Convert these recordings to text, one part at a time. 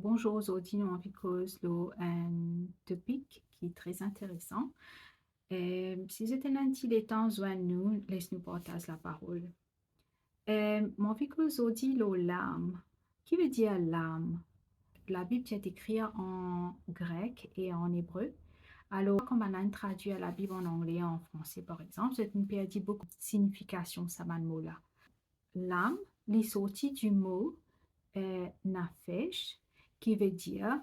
bonjour aujourd'hui, nous avons cause un topic qui est très intéressant. Si c'était un petit temps, nous laisse-nous partager la parole. Mon cause aujourd'hui, l'âme. Qui veut dire l'âme? La Bible est écrite en grec et en hébreu. Alors, comme on a traduit la Bible en anglais et en français, par exemple, c'est une perdu beaucoup de signification, ça mot-là. L'âme, les sorties du mot nafesh, qui veut dire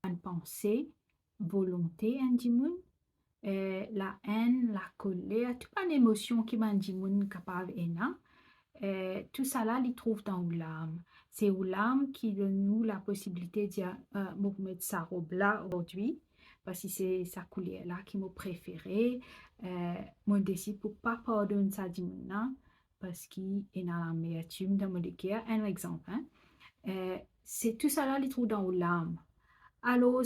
une pensée, volonté, la haine, la colère, toute une émotion qui m'a dit capable tout ça là, il trouve dans l'âme. C'est l'âme qui donne nous la possibilité de dire, mettre sa robe là aujourd'hui, parce que c'est sa couleur là qui m'a préférée. Moi, décide pour pas pardonner ça dit parce qu'il est dans l'amertume dans mon cœur. Un exemple, hein? C'est tout ça là, il trouve dans l'âme. Alors,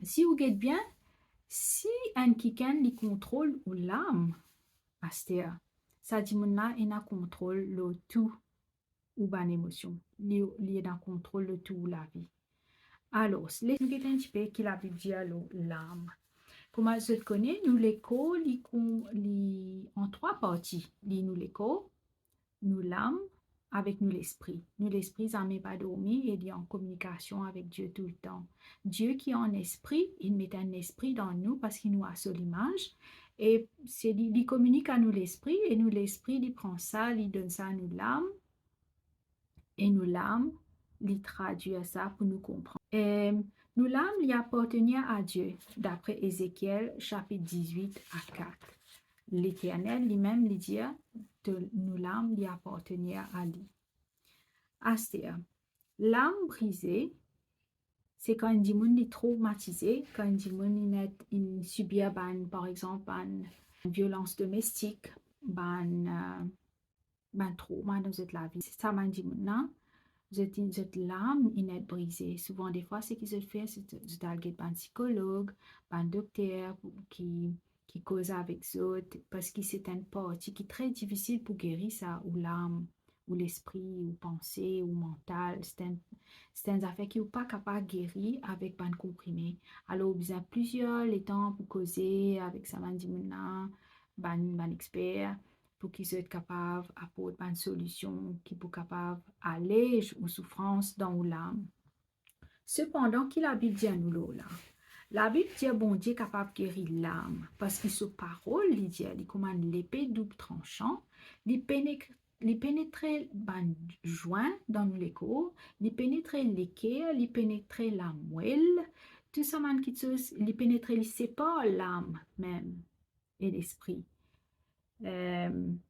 si vous regardez bien, si un quelqu'un lui contrôle ou l'âme, ça dit que il a contrôle le tout ou ban émotion, il a contrôle le tout la vie. Alors, laissez-nous un petit peu qui la Bible dit l'âme. Comment je connais, nous l'écho, en trois parties. Nous l'écho, nous l'âme, avec nous l'esprit. Nous l'esprit, ça ne pas dormi et il est en communication avec Dieu tout le temps. Dieu qui est en esprit, il met un esprit dans nous parce qu'il nous a son image. Et il communique à nous l'esprit et nous l'esprit, il prend ça, il donne ça à nous l'âme. Et nous l'âme, il traduit ça pour nous comprendre. Et nous l'âme, il appartenait à Dieu, d'après Ézéchiel chapitre 18 à 4. L'Éternel lui-même lui dit de nous l'âme lui appartenait à lui. Astéa. L'âme brisée, c'est quand un démon est traumatisé, quand un démon il subit par exemple une violence domestique, un trauma dans la vie. C'est ça, un démon. Cette l'âme est brisée. Souvent, des fois, ce qu'ils se fait, c'est d'aller un psychologue, un docteur qui cause avec eux, parce que c'est une partie qui est très difficile pour guérir ça, ou l'âme, ou l'esprit, ou pensée, ou mental. C'est une affaire qui n'est pas capable de guérir avec un comprimé. Alors, il y a plusieurs les temps pour causer avec ça, un expert pour qu'ils soient capables d'apporter une solution qui peut capable alléger aux souffrances dans l'âme. Cependant, qui la Bible dit à nous là? La Bible dit bon Dieu est capable de guérir l'âme parce que sa parole, il dit, il commande l'épée double tranchant, il pénètre ben joint dans les corps, il pénètre l'équerre, il pénètre la moelle, tout ça man qui il pénètre, il sépare l'âme même et l'esprit. Il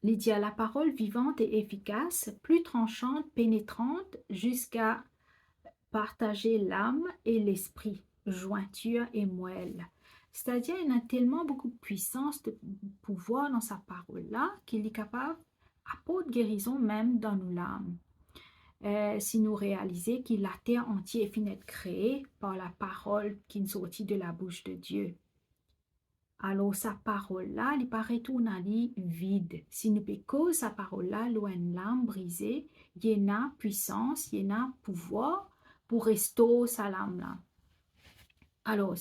dit à la parole vivante et efficace, plus tranchante, pénétrante, jusqu'à partager l'âme et l'esprit, jointure et moelle. C'est-à-dire, il a tellement beaucoup de puissance, de pouvoir dans sa parole-là, qu'il est capable d'apporter guérison même dans nos l'âme. Si nous réalisons que la terre entière est finie d'être créée par la parole qui est sortie de la bouche de Dieu. Alors, sa parole-là, il paraît tout vide. Si nous pécons sa parole-là, loin l'âme brisée, il y a puissance, il y a pouvoir pour restaurer sa lame-là. Alors,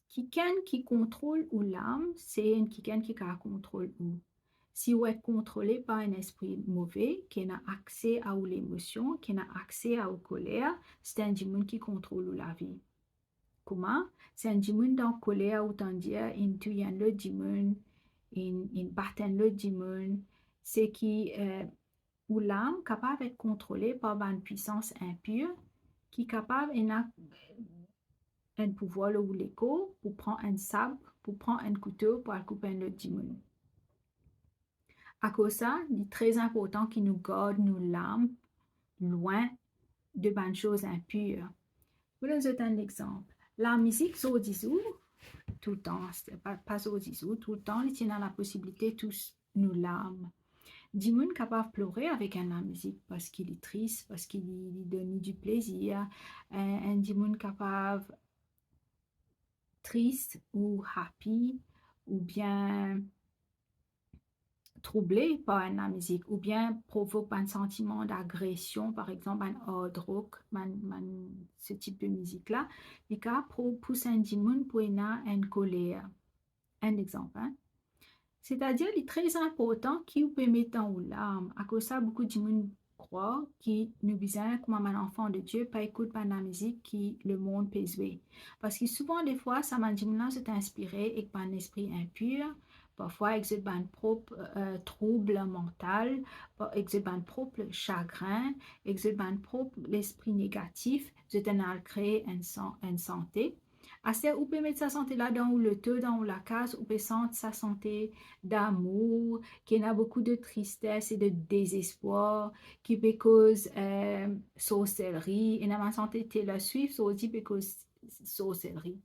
quelqu'un qui contrôle ou l'âme, c'est quelqu'un qui contrôle ou. Si vous êtes contrôlé par un esprit mauvais, qui a accès à l'émotion, qui a accès à la colère, c'est un démon qui contrôle la vie. Comment? C'est un démon dans la colère, autant dire, il tue le démon, il bat le démon. C'est qui, ou l'âme capable d'être contrôlée par une puissance impure, qui est capable un pouvoir ou l'écho pour prendre un sabre, pour prendre un couteau pour couper le démon. À cause de ça, il est très important qu'il nous garde nos l'âme loin de bonnes choses impures. Je vous donne un exemple. La musique, tout le temps, pas tout le temps, il tient la possibilité tous nous l'âme. Des gens capables de pleurer avec la musique parce qu'il est triste, parce qu'il donne du plaisir. Un démon capable triste ou happy ou bien troublé par la musique ou bien provoque un sentiment d'agression, par exemple un hard rock, ce type de musique-là, il pousse un dimon pour une colère. Un exemple, hein? C'est-à-dire, il est très important qu'il peut mettre en larmes. À cause de ça, beaucoup de gens croient que nous besoin, comme un enfant de Dieu, pas écouter la musique qui le monde peut jouer. Parce que souvent, des fois, ça m'a dit, là, c'est inspiré et un esprit impur. Parfois, avec un propre trouble mental, avec un propre chagrin, avec un propre l'esprit négatif, c'est un créer une santé. Assez, ou peut mettre sa santé là-dedans, ou le teu dans la case, ou peut sentir sa santé d'amour, qui a beaucoup de tristesse et de désespoir, qui peut cause sorcellerie, et ma santé te la suivre, ça aussi peut cause sorcellerie.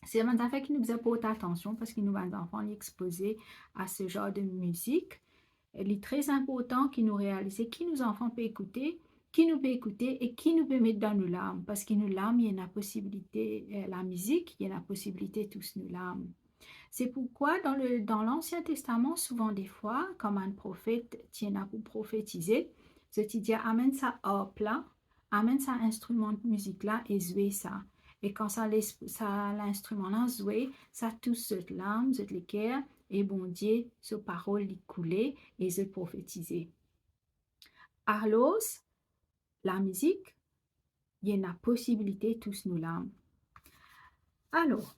C'est un affaire qui nous apporte attention parce que nous, les enfants, sont exposés à ce genre de musique. Il est très important que nous réalisions qui nos enfants peuvent écouter, qui nous peut écouter et qui nous peut mettre dans nos larmes. Parce que nos larmes, il y a la possibilité, la musique, il y a la possibilité tous nos larmes. C'est pourquoi dans l'Ancien Testament, souvent des fois, comme un prophète tient à pour prophétiser, c'est dit amène ça harpe là, amène ça instrument de musique là et jouer ça. Et quand ça l'instrument là joué, ça touche cette larme, cette l'équerre, et bon Dieu, ce parole les couler et se prophétiser. Alors, la musique, il y a la possibilité tous nous larmes. Alors,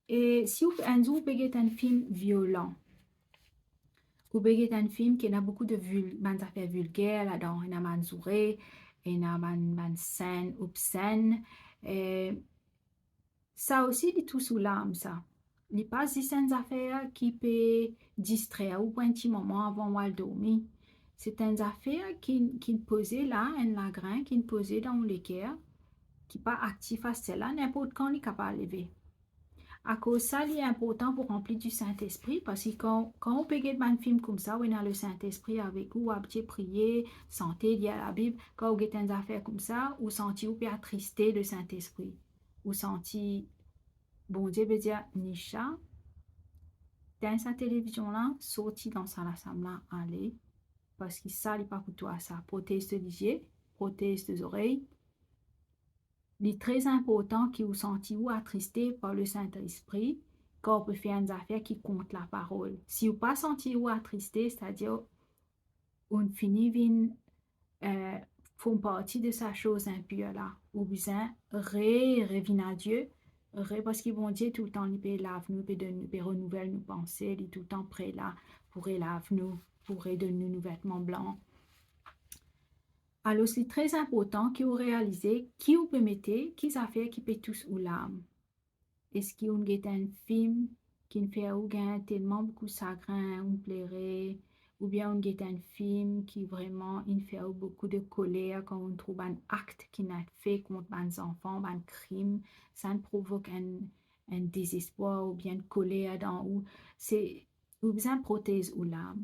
et si vous un jour vous un film violent, ou bien un film qui a beaucoup de affaires vulgaires là-dedans, il y a manzouré, il y a man scène obscène, ça aussi dit tout sous l'âme ça. Il passe des affaires qui peut distraire ou un petit moment avant de dormir. C'est une affaire qui posait là, un lagrin qui posait dans le cœur, qui pas actif à celle-là, n'importe quand il est capable de lever. À cause ça, il est important pour remplir du Saint-Esprit parce que quand on peut regarder un film comme ça, où on a le Saint-Esprit avec vous, à petit prier, santé, lire la Bible, quand vous avez des affaires comme ça, vous sentez vous peut attrister le Saint-Esprit. Vous sentez, bon Dieu veut dire, Nisha, dans sa télévision-là, sorti dans sa là, allez, parce que ça, il n'est pas pour toi, ça protège tes yeux, protège tes oreilles. Il est très important que vous sentiez vous attristé par le Saint-Esprit quand on peut faire une affaire qui compte la parole. Si vous pas senti vous attristé, c'est-à-dire on finit vin font partie de sa chose impure là. Ou bien revenir à Dieu, parce qu'ils vont dire tout le temps, il peut lave nous, il peut renouveler nos pensées, il est tout le temps prêt là pour lave nous, pour donner nos vêtements blancs. Alors, c'est très important que vous réalisez qui vous permettez, qui affaires qui peut tous ou l'âme. Est-ce qu'il y a un film qui ne fait aucun tellement beaucoup de chagrin ou plairait, ou bien on a un film qui vraiment il fait beaucoup de colère quand on trouve un acte qui n'a fait contre un enfant, un crime, ça provoque un désespoir ou bien une colère dans ou c'est ou bien prothèse ou l'âme.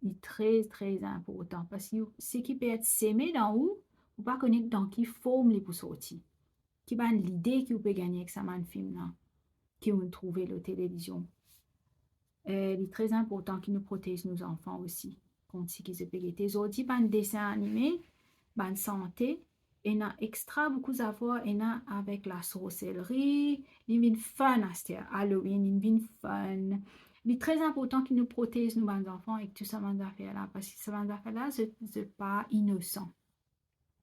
C'est très très important parce que ce qui peut être sémé dans où, ou pas connaître dans qui forme les pour sortir. Qui va l'idée que vous pouvez gagner avec ça un film là qui ont trouvé la télévision. Il est très important qu'ils nous protègent nos enfants aussi contre ce qui se peut être. Aujourd'hui, un dessin animé, une santé, il y a extra beaucoup à voir avec la sorcellerie, il y a fun à ce Halloween, il y a fun. Il est très important qu'ils nous protègent nos enfants et tout ça affaires-là, parce que ces affaires-là, c'est pas innocent.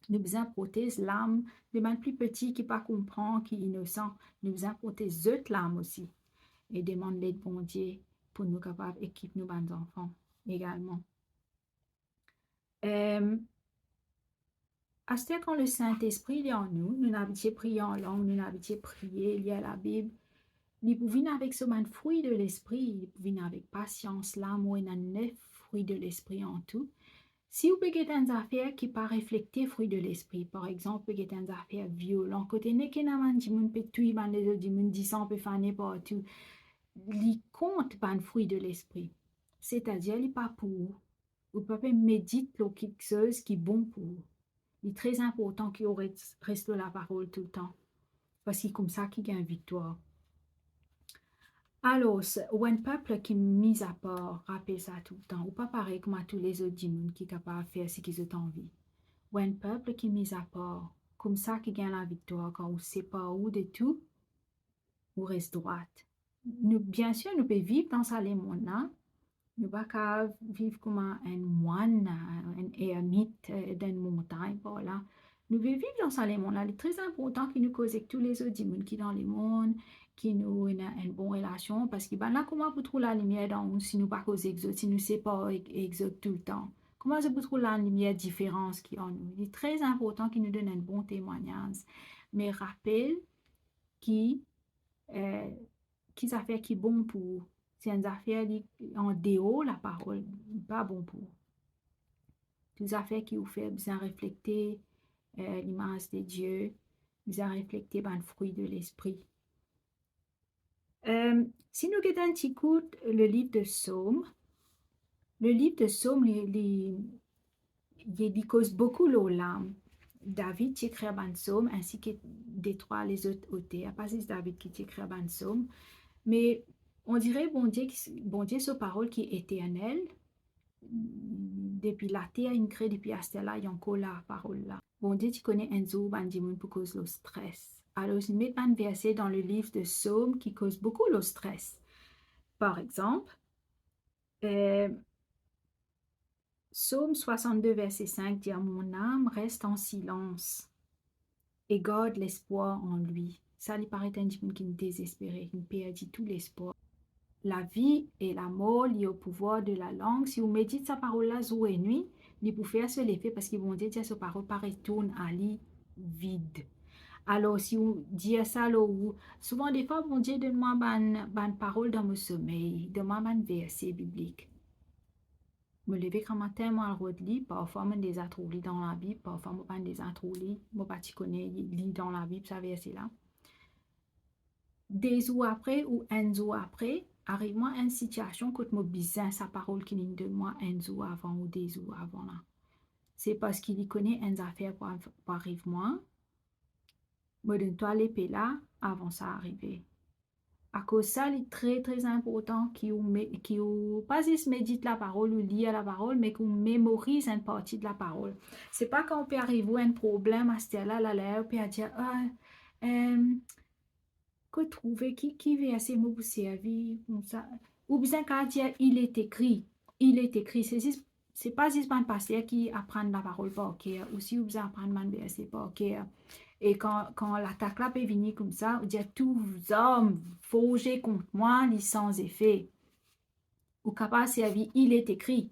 Nous besoin protéger l'âme de man plus petit qui pas comprend, qui est innocent. Nous besoin protéger cette l'âme aussi et demande l'aide bon Dieu pour nous capables d'équiper nos enfants également. À ce quand le Saint-Esprit est en nous, nous n'avons prié en langue, nous n'avons prié, il y a la Bible. Nous pouvons venir avec ce fruit de l'esprit, nous pouvons venir avec patience, l'amour et 9 fruits de l'esprit en tout. Si vous avez des affaires qui ne pas refléter fruit de l'esprit, par exemple, vous avez des affaires violentes, côté n'est qu'un amant dit mon peut tuer, ban les autres dit mon dit ça peut faire n'importe où, li compte pas un fruit de l'esprit. C'est-à-dire, il n'est pas pour vous. Vous pouvez méditer pour quelque chose qui est bon pour vous. Il est très important qu'il reste la parole tout le temps. Parce que c'est comme ça qu'il y a une victoire. Alors, ou un peuple qui est mis à part, rappelle ça tout le temps, ou pas pareil comme à tous les autres monde qui est capable de faire ce qu'ils ont envie. Ou un peuple qui est mis à part, comme ça qui gagne la victoire quand on ne sait pas où de tout, ou reste droite. Nous, bien sûr, nous pouvons vivre dans ce monde-là, nous ne pouvons pas vivre comme un moine, un ermite d'une montagne, voilà. Nous vivons dans ce monde-là. Il est très important qu'il nous cause avec tous les autres mondes qui sont dans le monde, qui nous ont une bonne relation, parce que ben là, comment vous trouver la lumière dans nous si nous pas cause exote, si nous ne sommes pas exote tout le temps? Comment vous trouver la lumière différence qui en nous? Il est très important qu'il nous donne un bon témoignage. Mais rappelle qui euh, qui affaires qui bon pour c'est une affaire en déo la parole pas bon pour des affaires qui vous fait bien refléter l'image de Dieu bien refléter ben, le fruit de l'esprit. Si nous regardons un petit coup le livre de Psaume, il cause beaucoup l'âme. David qui écrit un psaume ainsi que des trois les autres auteurs, pas juste David qui écrit un psaume. Mais on dirait, bon Dieu, sa parole qui est éternelle, depuis la terre, il crée depuis là, il y a encore la parole là. Bon Dieu, tu connais un jour, ben, dis-moi pour cause le stress. Alors, je mets un verset dans le livre de Psaume qui cause beaucoup le stress. Par exemple, euh, Psaume 62, verset 5 dit « Mon âme reste en silence et garde l'espoir en lui. » Ça lui paraît un petit qui me désespérait, qui me perdit tout l'espoir. La vie et la mort liées au pouvoir de la langue. Si vous méditez sa parole-là jour et nuit, il peut faire ce l'effet parce qu'ils vont dire que sa parole pas retourne à lui vide. Alors, si vous dites ça, souvent des fois, bon Dieu, donne-moi une parole dans mon sommeil, donne-moi un verset biblique. Me lever quand matin, moi, le lit, parfois, je des trouvé dans la Bible, parfois, je ne des trouvé, je pas connais, lit dans la Bible, ça verset-là. Des jours après ou un jour après, arrive-moi une situation que je besoin sa parole qui de moi un jour avant ou des jours avant là. C'est parce qu'il y connaît une affaire pour arrive moi. Me donne-toi l'épée là avant ça arriver. À cause ça, il est très très important qu'il pas juste médite la parole ou lit la parole, mais qu'on mémorise une partie de la parole. C'est pas quand on peut arriver à un problème à ce là, on peut dire, que trouver qui veut assez mots pour servir comme ça ou bien quand dire il est écrit c'est pas juste un pasteur qui apprend la parole par cœur aussi ou bien apprendre un verset par cœur et quand l'attaque là peut venir comme ça on dit tous hommes forgés contre moi ni sans effet ou capable de servir il est écrit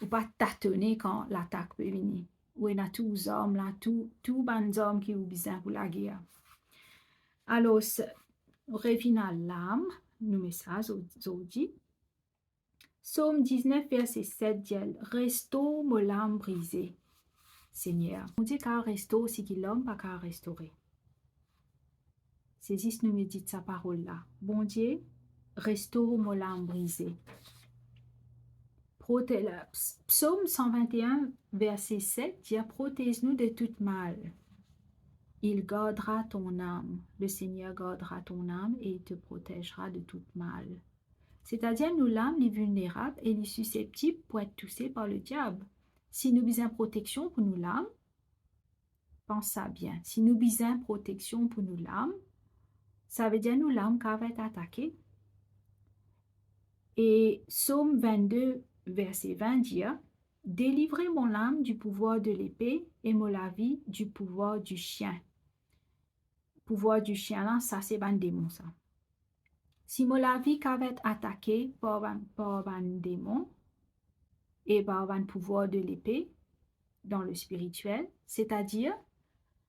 ou pas tâtonner quand l'attaque peut venir ou il y a tous hommes là tout ban hommes qui ont besoin pour la guerre. Alors, revient à l'âme, nous met ça aujourd'hui. Psaume 19, verset 7 dit « Restaure mon l'âme brisée, Seigneur. » On dit qu'à restaurer, c'est qu'il l'homme pas qu'à restaurer. C'est juste nous médite sa parole là. Bon Dieu, restaure mon l'âme brisée. Psaume 121, verset 7 dit « Protège-nous de tout mal. » Il gardera ton âme. Le Seigneur gardera ton âme et il te protégera de tout mal. C'est-à-dire, nous, l'âme, les vulnérables et les susceptibles pour être touchés par le diable. Si nous besoin protection pour nous, l'âme, pense ça bien. Si nous besoin protection pour nous, l'âme, ça veut dire nous, l'âme, qui va être attaquée. Et Psaume 22, verset 20 dit « Délivrez mon âme du pouvoir de l'épée et mon la vie du pouvoir du chien. » Pouvoir du chien, là, ça, c'est un démon, ça. Si mon la vie va être attaquée par un démon et par un pouvoir de l'épée dans le spirituel, c'est-à-dire,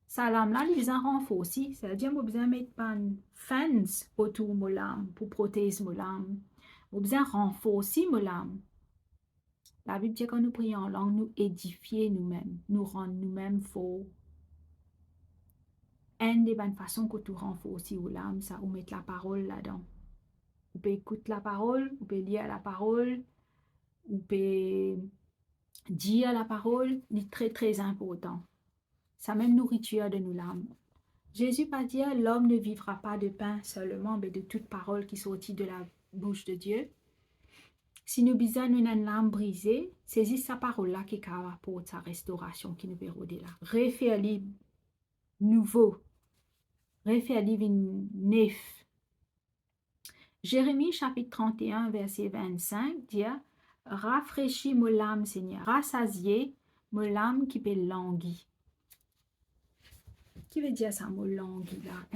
sa lame-là, il besoin renforcer. C'est-à-dire, il besoin mettre un fence autour de mon lame pour protéger mon lame. Il besoin renforcer mon lame. La Bible dit quand nous prions en langue, nous édifier nous-mêmes, nous rendre nous-mêmes forts. Une des bonnes façons que tu renforces mon lame, ça, ou mettre la parole là-dedans. Vous pouvez écouter la parole, vous pouvez lire la parole, vous pouvez dire la parole, c'est très très important. Ça même nourriture de nous l'âme. Jésus pas dit, l'homme ne vivra pas de pain seulement, mais de toute parole qui sortit de la bouche de Dieu. Si nous bisons une âme brisée, saisis sa parole là qui apporte sa restauration qui nous verra là. Refaire-lui nouveau, refaire-lui neuf. Jérémie chapitre 31 verset 25 dit, rafraîchis mon âme Seigneur, rassasiez mon âme qui peut languir. Qui veut dire ça, mon languir là?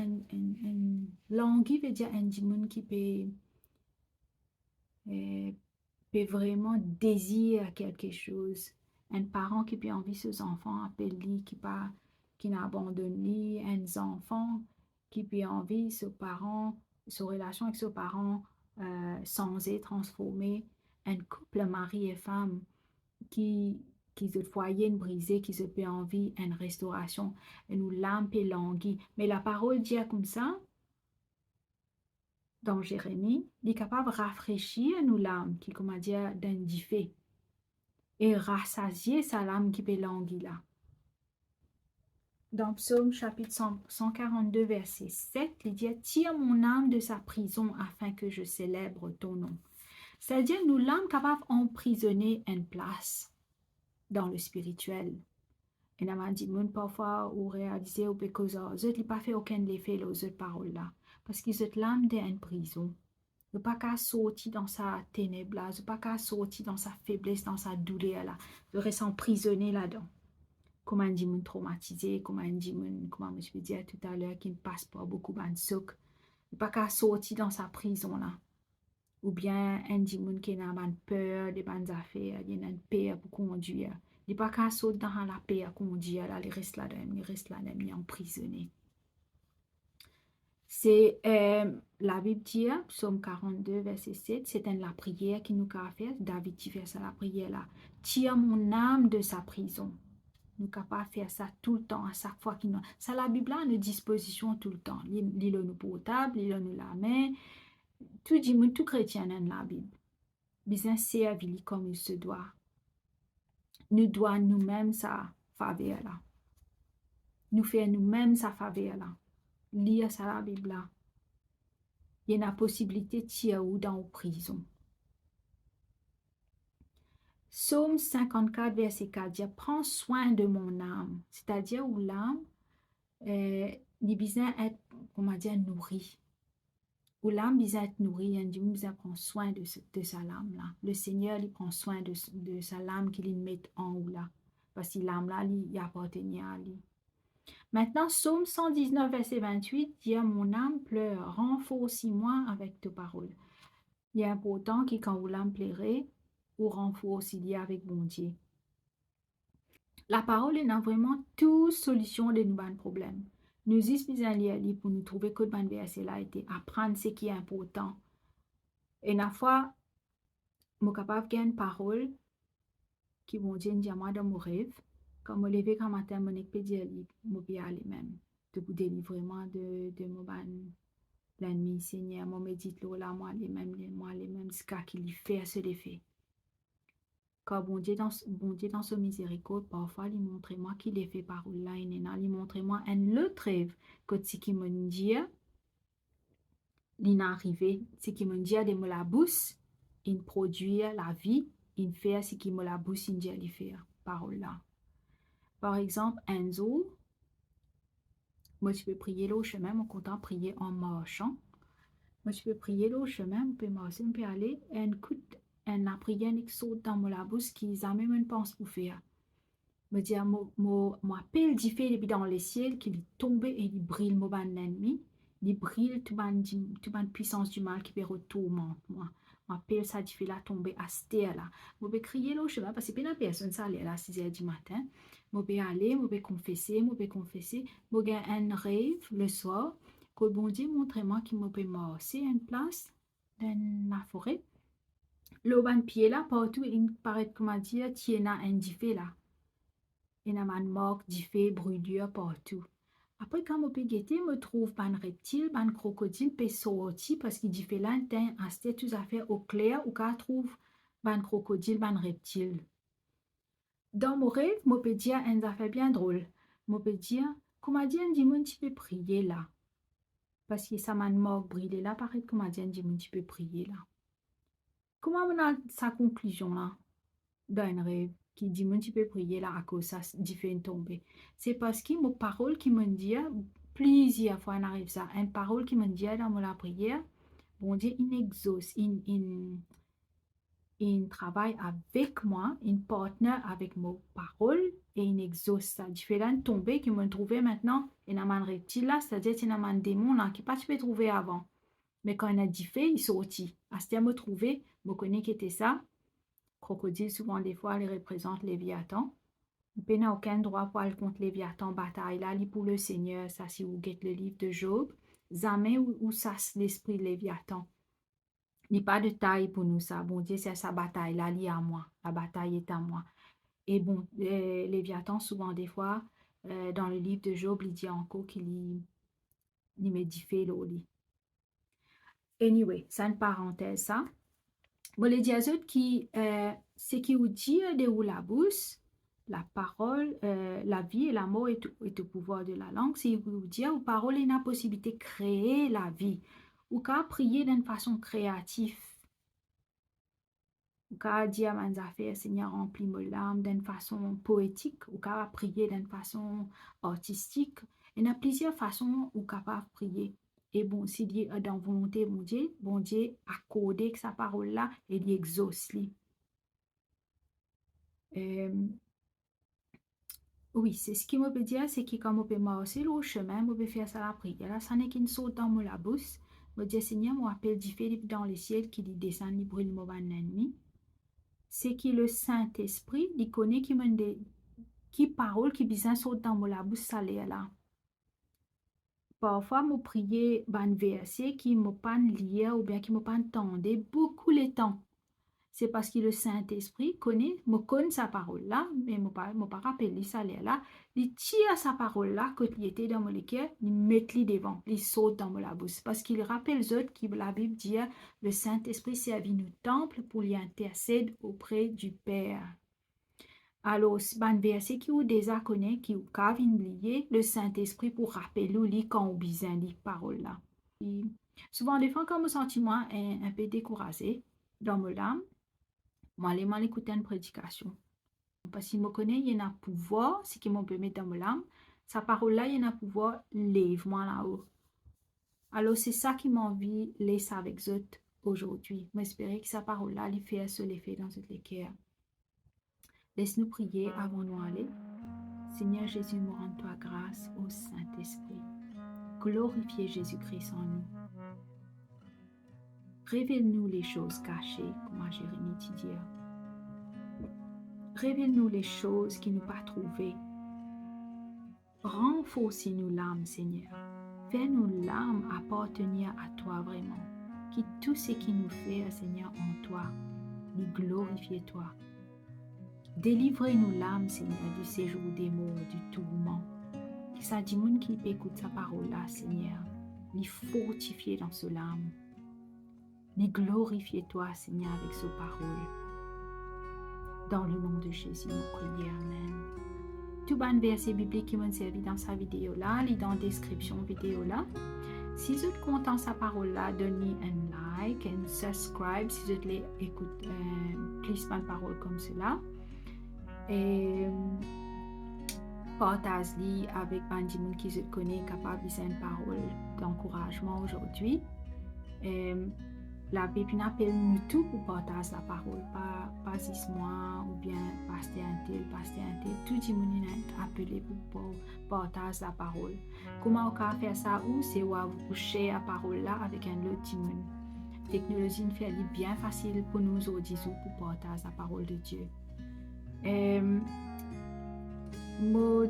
Languir veut dire un démon qui peut vraiment désirer quelque chose. Un parent qui peut envie ses enfants, appelle lui, qui n'a abandonné, un enfant qui peut envie ses parents, sa relation avec ses parents sans être transformé, un couple mari et femme qui se foyer brisé, qui se peut envie une restauration, et nous l'âme peut languir. Mais la parole dit comme ça, dans Jérémie, il est capable de rafraîchir nous l'âme, qui, comment dire, d'un fait, et rassasier sa l'âme qui peut languir là. Dans Psaume chapitre 142, verset 7, il dit, tire mon âme de sa prison afin que je célèbre ton nom. C'est-à-dire, nous l'âme capable d'emprisonner une place dans le spirituel. Et nous avons dit, parfois, ou réaliser, ou parce que n'ont pas fait aucun effet, les autres paroles là. Parce qu'ils ont l'âme d'une prison. Ne pas qu'à sortir dans sa ténèbre là, ne pas qu'à sortir dans sa faiblesse, dans sa douleur là, de rester emprisonné là-dedans. Comme un démon traumatisé, comme un démon, comment je peux dire tout à l'heure, qui ne passe pas beaucoup de souk. Ne pas qu'à sortir dans sa prison là. Ou bien un démon qui a une peur des bonnes affaires, il y a une peur pour conduire. Il ne pas qu'à sortir dans la peur pour conduire là, il reste là-dedans, il est emprisonné. C'est la Bible dit, Psaume 42, verset 7, c'est la prière qui nous a fait. David qui fait ça, la prière là. Tire mon âme de sa prison. Nous ne pouvons pas faire ça tout le temps, à chaque fois qu'il nous. Ça, la Bible a une disposition tout le temps. L'île nous portable, l'île nous la main. Tout chrétien dans la Bible. Bien servir comme il se doit. Nous devons nous-mêmes sa faveur là. Nous faire nous-mêmes sa faveur là. Lire ça la Bible là. Il y a une possibilité de tirer ou dans la prison. Psaume 54, verset 4 dit, prends soin de mon âme. C'est-à-dire où l'âme, il besoin être, comment dire, nourri. Où l'âme besoin être nourrie, il besoin prendre soin de sa âme là. Le Seigneur, il prend soin de sa âme qu'il met en haut là. Parce que l'âme là, il appartient à lui. Maintenant, Psaume 119, verset 28, dit, mon âme pleure, renforce-moi avec tes paroles. Il est important que quand vous l'âme plairait, ou renforce il y a avec bon Dieu. La parole est vraiment toute solution de nos problèmes. Nous utilisons lire pour nous trouver que le verset là était apprendre ce qui est important. Et la fois, je suis capable de une parole qui vont dire moi dans mon rêve. Quand je me lève quand matin, je peux dire je peux aller même. De vous délivrer de mon l'ennemi, Seigneur, je médite là, moi les mêmes, ce qu'il fait, ce qu'il fait. Quand bon Dieu dans son miséricorde, parfois, il montre moi qu'il est fait par là, il montre moi un autre rêve que ce qui me dit, il est arrivé, ce qui me dit de me la bouche, il produit la vie, il fait ce qui me la bouche, il dit, il fait par là. Par exemple, un jour, moi, je peux prier là au chemin, mon content prier en marchant. Moi, je peux prier là au chemin, je peux marcher, je peux aller, et la prière qui saute dans la bouche, qui jamais me pense pour faire. Me dire, mon appel d'y faire dans les ciels, qu'il est tombé et il brille mon ennemi, il brille toute la puissance du mal qui peut retourner moi. M'appelle ça d'y faire là tomber à cette terre là. Je peux crier là au chemin parce que pas la personne ça allait à 6 heures du matin. Je peux aller, je peux confesser, je peux un rêve le soir que bon Dieu montre-moi qu'il me peut marcher une place dans la forêt. Le ban pied là partout il paraît comment dire tiens un diffé là. Il y a un marque diffé brûlure partout. Après quand je peux guetter, me trouve un reptile, un crocodile peut sortir parce qu'il dit fait là un statut à faire au clair ou qu'à trouve un crocodile, un reptile. Dans mon rêve, je peux dire une affaire bien drôle. Je peux dire, comment dire, dis un petit peu prier là. Parce que ça m'a mort brûlé là, paraît comment dire, dis un petit peu prier là. Comment on a sa conclusion là, dans un rêve, qui dit un petit peu prier là à cause ça dit fait une tombée. C'est parce que mon parole qui me dit, plusieurs fois on arrive ça, une parole qui me dit dans la prière, bon Dieu, il exauce, il travaille avec moi, il partenaire avec mes paroles et il exauce ça. Je fais là une tombée qui me trouvait maintenant, il y a un reptile là, c'est-à-dire qu'il y a un démon là qui pas tu peux trouver avant. Mais quand il a dit fait, il sortit. À ce temps, me trouver, me connais qui était ça. Crocodile, souvent des fois, il représente Léviathan. Il n'a aucun droit pour aller contre Léviathan, bataille là, il pour le Seigneur, ça si vous guettez le livre de Job, jamais où ça l'esprit de Léviathan. Il n'y a pas de taille pour nous, ça. Bon Dieu, c'est sa bataille, là, liée à moi. La bataille est à moi. Et bon, Léviathan, souvent, des fois, dans le livre de Job, il dit encore qu'il m'édifie l'eau. Anyway, c'est une parenthèse, ça. Bon, les diazotes qui, c'est qui vous dit de où la bouche, la parole, la vie et la mort est au pouvoir de la langue. C'est vous dire, aux paroles, il y a la possibilité de créer la vie. Ou qu'à prier d'une façon créative. Ou qu'à dire à mes affaires, Seigneur, remplis mon âme d'une façon poétique, ou qu'à prier d'une façon artistique. Il y a plusieurs façons où capable de prier. Et bon, si Dieu est dans volonté, bon Dieu accordé que sa parole-là, et il exauce. Oui, c'est ce qui me peut dire, c'est que quand on peut marcher le chemin, on peut faire ça la prière. Là, ça n'est qu'une sorte dans mon la bouche. Je dis, Seigneur, moi appelle du Philippe dans les ciels qui dit descend, il brûle mon ennemi. C'est que le Saint-Esprit, il connaît qui parole qui besoin sorte dans mon la bouche salée là. Parfois, je prier un verset qui ne m'a pas lire ou bien qui ne m'a pas entendu beaucoup le temps. C'est parce que le Saint-Esprit me connaît sa parole-là, mais je ne pas rappelé ça là. Il tire sa parole-là, quand il était dans mon cœur, il met les devant, il saute dans la bouche. Parce qu'il rappelle les autres que la Bible dit, le Saint-Esprit servit nous temple pour lui intercéder auprès du Père. Alors, un verset qui vous déjà connaît, qui vous cave oublié, le Saint-Esprit pour rappeler lui quand on besoin de parole là. Souvent, des fois, quand mon sentiment est un peu découragé dans mon âme, moi, je vais écouter une prédication. Parce qu'il me connaît, il y a un pouvoir, ce qui me peut mettre dans mon âme. Sa parole-là, il y a un pouvoir, lève-moi là-haut. Alors, c'est ça qui m'a envie de laisser avec eux aujourd'hui. J'espère que sa parole-là, il fait ce l'effet dans cette cœur. Laisse-nous prier avant de nous aller. Seigneur Jésus, nous rends toi grâce au Saint-Esprit. Glorifiez Jésus-Christ en nous. Révèle-nous les choses cachées, comme Jérémie dit. Révèle-nous les choses qui nous pas trouvées. Renforcez-nous l'âme, Seigneur. Fais-nous l'âme appartenir à toi vraiment. Que tout ce qui nous fait, Seigneur, en toi, nous glorifier toi. Délivrez-nous l'âme, Seigneur, du séjour des morts, du tourment. Que ça dit monde qui écoute sa parole là, Seigneur, nous fortifier dans ce l'âme. Nous glorifier toi, Seigneur, avec ce parole. Dans le nom de Jésus, nous prions. Amen. Tout bon verset biblique qui m'a servi dans sa vidéo là, il est dans la description vidéo là. Si vous êtes content de sa parole là, donnez un like, un subscribe si vous êtes écoute plus ma parole comme cela. Et partage-les avec des gens qui se connaissent capable de une parole d'encouragement aujourd'hui. La Bible appelle nous tous pour partager la parole, pas juste moi ou bien pasteur un tel, tout le monde est appelé pour partager la parole. Comment on peut faire ça ou c'est où vous couchez la parole là avec un autre monde. La technologie nous fait bien facile pour nous aujourd'hui pour partager la parole de Dieu. Je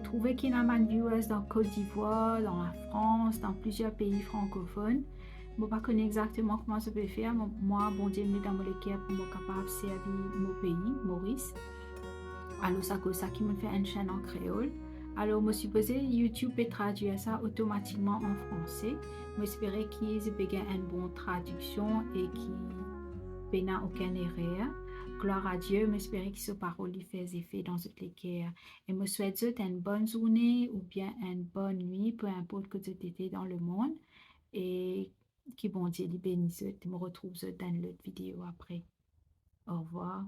trouve qu'il y a des viewers dans Côte d'Ivoire, dans la France, dans plusieurs pays francophones. Je ne sais pas exactement comment je peux faire. Moi, bon Dieu, me dans mon cœur pour me capable de servir mon pays, Maurice. Alors, c'est ça qui me fait une chaîne en créole. Alors, je suppose YouTube peut traduire ça automatiquement en français. J'espère qu'ils aient une bonne traduction et qu'il n'y ait aucune erreur. gloire à Dieu, m'espérer que ce parole lui fait effet dans toutes les cœurs. Et me souhaite une bonne journée ou bien une bonne nuit, peu importe que tu étais dans le monde. Et que bon Dieu les bénisse. Je me retrouve dans l'autre vidéo après. Au revoir.